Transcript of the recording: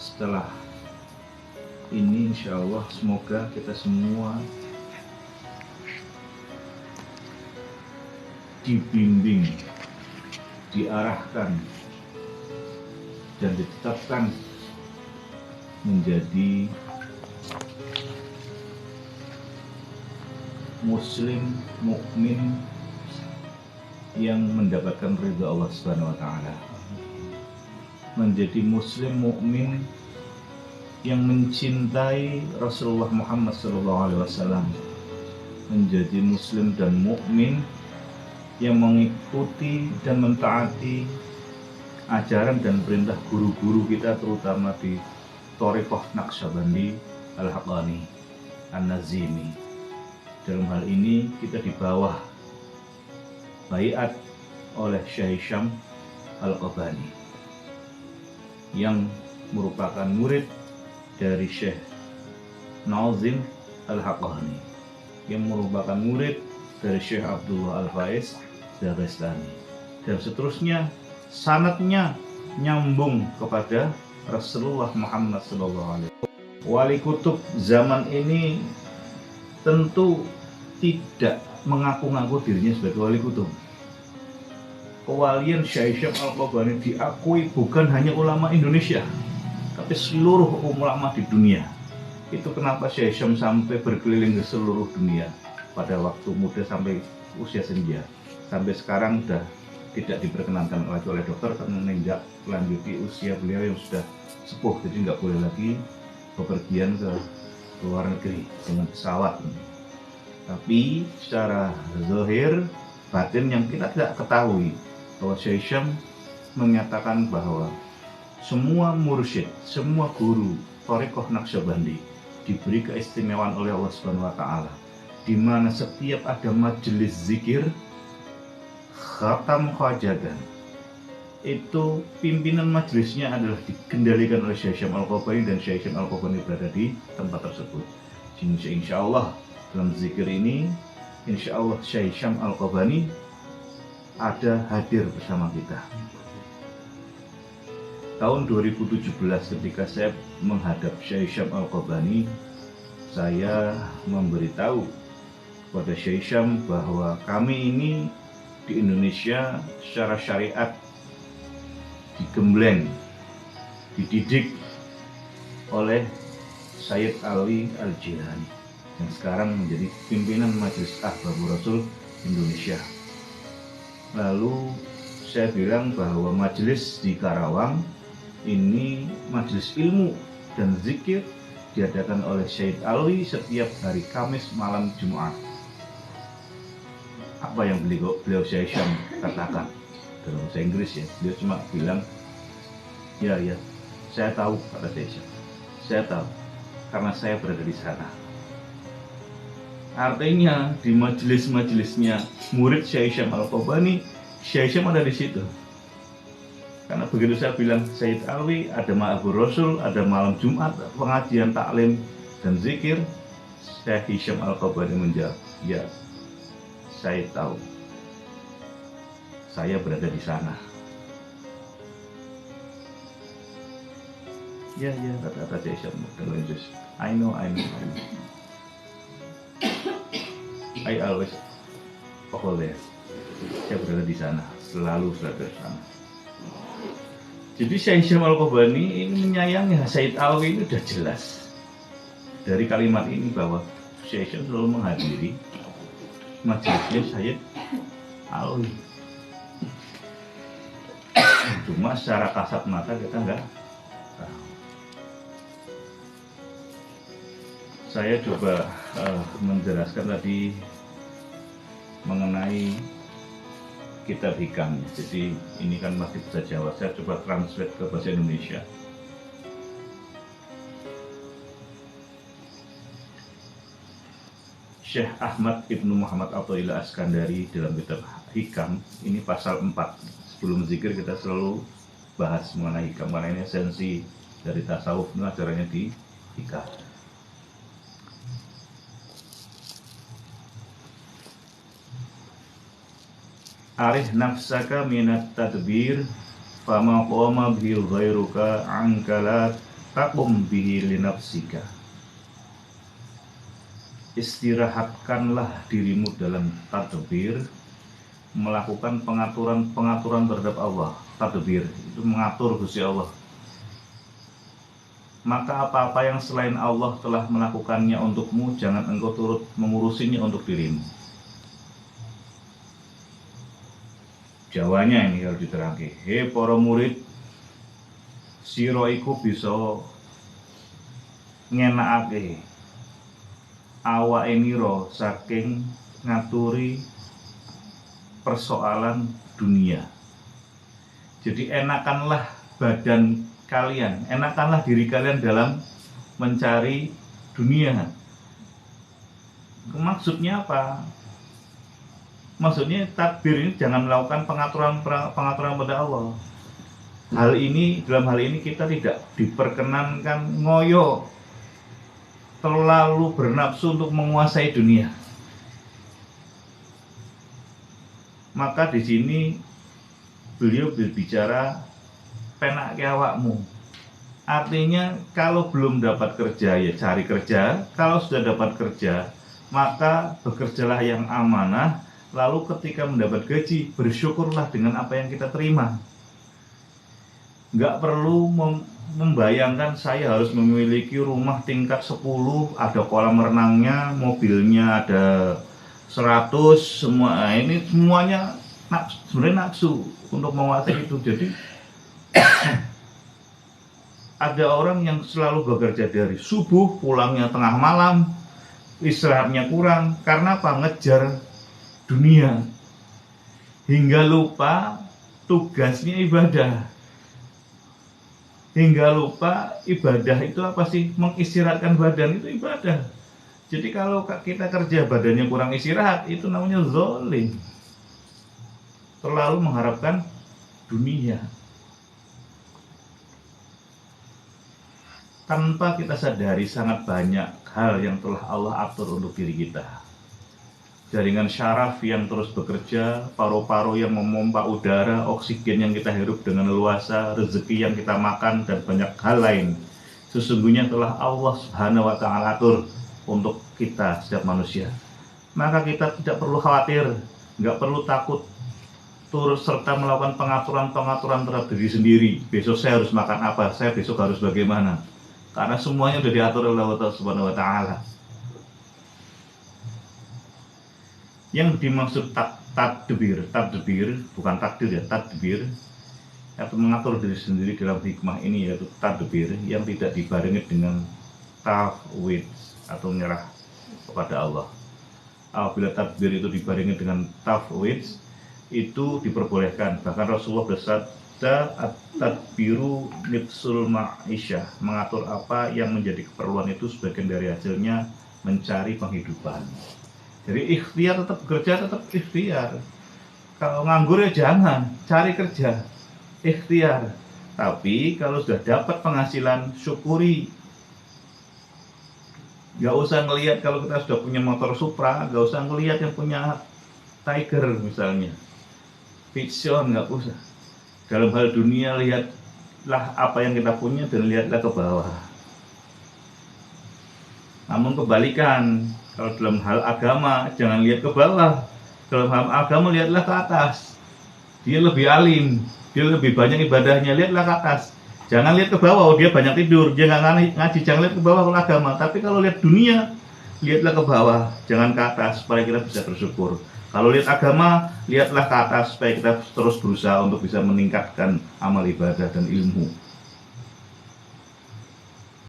setelah ini insya Allah semoga kita semua dibimbing, diarahkan, dan ditetapkan menjadi muslim mukmin yang mendapatkan ridha Allah Subhanahu wa taala. Menjadi muslim mukmin yang mencintai Rasulullah Muhammad SAW, menjadi muslim dan mukmin yang mengikuti dan mentaati ajaran dan perintah guru-guru kita, terutama di Thariqah Naqsyabandi Al-Haqqani An-Nazimi. Dalam hal ini kita di bawah baiat oleh Syekh Hisham Al-Qabani yang merupakan murid dari Syekh Nazim Al-Haqqani, yang merupakan murid dari Syekh Abdullah Al-Faiz Daghestani, dan seterusnya sanadnya nyambung kepada Rasulullah Muhammad SAW. Wali kutub zaman ini tentu tidak mengaku-ngaku dirinya sebagai wali kutub. Kewalian Syekh Hisham Al-Qabani diakui bukan hanya ulama Indonesia, tapi seluruh ulama di dunia. Itu kenapa Syekh Hisham sampai berkeliling ke seluruh dunia pada waktu muda sampai usia senja. Sampai sekarang sudah tidak diperkenankan lagi oleh dokter karena menginjak melanjuti usia beliau yang sudah sepuh, jadi nggak boleh lagi bepergian ke luar negeri dengan pesawat. Tapi secara zahir batin yang kita tidak ketahui bahwa Syekh Hisham menyatakan bahwa semua mursyid, semua guru Thariqah Naqsyabandi diberi keistimewaan oleh Allah Subhanahu wa taala, di mana setiap ada majelis zikir, khatam hajatan, itu pimpinan majelisnya adalah dikendalikan oleh Syekh Hisham Al-Qabani, dan Syekh Hisham Al-Qabani berada di tempat tersebut. Insya Allah dalam zikir ini, insya Allah Syekh Hisham Al-Qabani ada hadir bersama kita. Tahun 2017 ketika saya menghadap Syekh Hisham Al-Qabani, saya memberitahu kepada Syekh Hisham bahwa kami ini di Indonesia secara syariat digembleng, dididik oleh Sayyid Ali Al-Jilani yang sekarang menjadi pimpinan Majelis Ahbabur Rasul Indonesia. Lalu saya bilang bahwa majelis di Karawang ini majelis ilmu dan zikir diadakan oleh Syed Alwi setiap hari Kamis malam Jumat. Apa yang beliau Syekh Hisham katakan dalam bahasa Inggris ya, beliau cuma bilang ya saya tahu, kata Syekh Hisham, saya tahu karena saya berada di sana. Artinya di majelis-majelisnya murid Syekh Hisham Al-Qabani, Syekh Hisham ada di situ. Karena begitu saya bilang Sayyid Alwi, ada Ma'abur Rasul, ada malam Jumat, pengajian taklim dan zikir, Syekh Hisham Al-Qabani menjawab, ya saya tahu, saya berada di sana. Ya kata Syekh Hisham dalam Inggris, I know. I always there. Saya berada di sana, selalu berada di sana. Jadi Syekh Hisham Al-Qabani ini menyayangi Sayyid Alwi, itu sudah jelas dari kalimat ini bahwa Syekh Hisham selalu menghadiri majelisnya Sayyid Alwi. Cuma secara kasat mata kita enggak tahu. Saya coba menjelaskan tadi mengenai kitab hikam. Jadi ini kan masih bahasa Jawa, saya coba translate ke bahasa Indonesia. Syekh Ahmad Ibnu Muhammad Athaillah Askandari dalam kitab hikam ini pasal 4. Sebelum zikir kita selalu bahas mengenai hikam, karena ini esensi dari tasawuf, ini ajarannya di hikam. Arih nafsaka minat tadbir fama qama bil ghairuka ankalat taqum bihi li nafsika. Istirahatkanlah dirimu dalam tadbir, melakukan pengaturan terhadap Allah. Tadbir itu mengatur Gusti Allah. Maka apa-apa yang selain Allah telah melakukannya untukmu, jangan engkau turut mengurusinya untuk dirimu. Jawanya ini harus diterangkan. Hei para murid, sira iku bisa ngenakake awake nira saking ngaturi persoalan dunia. Jadi enakanlah badan kalian, enakanlah diri kalian dalam mencari dunia. Maksudnya apa? Maksudnya tadbir ini jangan melakukan pengaturan pada Allah. Dalam hal ini kita tidak diperkenankan ngoyo terlalu bernafsu untuk menguasai dunia. Maka di sini beliau berbicara penake awakmu. Artinya kalau belum dapat kerja ya cari kerja, kalau sudah dapat kerja maka bekerjalah yang amanah, lalu ketika mendapat gaji bersyukurlah dengan apa yang kita terima. Nggak perlu membayangkan saya harus memiliki rumah tingkat 10, ada kolam renangnya, mobilnya ada 100, semua ini semuanya sebenarnya nafsu untuk menguasai itu. Jadi ada orang yang selalu bekerja dari subuh, pulangnya tengah malam, istirahatnya kurang, karena apa? Ngejar dunia, hingga lupa tugasnya ibadah, hingga lupa ibadah itu apa sih? Mengistirahatkan badan itu ibadah. Jadi kalau kita kerja badannya kurang istirahat, itu namanya zalim, terlalu mengharapkan dunia tanpa kita sadari sangat banyak hal yang telah Allah atur untuk diri kita. Jaringan syaraf yang terus bekerja, paru-paru yang memompa udara, oksigen yang kita hirup dengan leluasa, rezeki yang kita makan, dan banyak hal lain. Sesungguhnya telah Allah Subhanahu wa Ta'ala atur untuk kita setiap manusia. Maka kita tidak perlu khawatir, nggak perlu takut turut serta melakukan pengaturan terhadap diri sendiri. Besok saya harus makan apa, saya besok harus bagaimana. Karena semuanya sudah diatur oleh Allah Subhanahu wa Ta'ala. Yang dimaksud tadbir bukan takdir ya, tadbir atau mengatur diri sendiri dalam hikmah ini yaitu tadbir yang tidak dibarengi dengan tafwid atau menyerah kepada Allah. Apabila tadbir itu dibarengi dengan tafwid, itu diperbolehkan. Bahkan Rasulullah bersabda, at-tadbiru nifsul ma'isyah, mengatur apa yang menjadi keperluan itu sebagian dari hasilnya mencari penghidupan. Jadi ikhtiar tetap bekerja, tetap ikhtiar. Kalau nganggur ya jangan, cari kerja, ikhtiar. Tapi kalau sudah dapat penghasilan, syukuri. Gak usah ngelihat kalau kita sudah punya motor Supra, gak usah ngelihat yang punya Tiger misalnya, Vision, gak usah. Dalam hal dunia lihatlah apa yang kita punya dan lihatlah ke bawah. Namun kebalikan, kalau dalam hal agama jangan lihat ke bawah. Dalam hal agama lihatlah ke atas. Dia lebih alim, dia lebih banyak ibadahnya, lihatlah ke atas. Jangan lihat ke bawah, dia banyak tidur, dia nggak ngaji. Jangan lihat ke bawah kalau agama. Tapi kalau lihat dunia, lihatlah ke bawah, jangan ke atas, supaya kita bisa bersyukur. Kalau lihat agama, lihatlah ke atas supaya kita terus berusaha untuk bisa meningkatkan amal ibadah dan ilmu.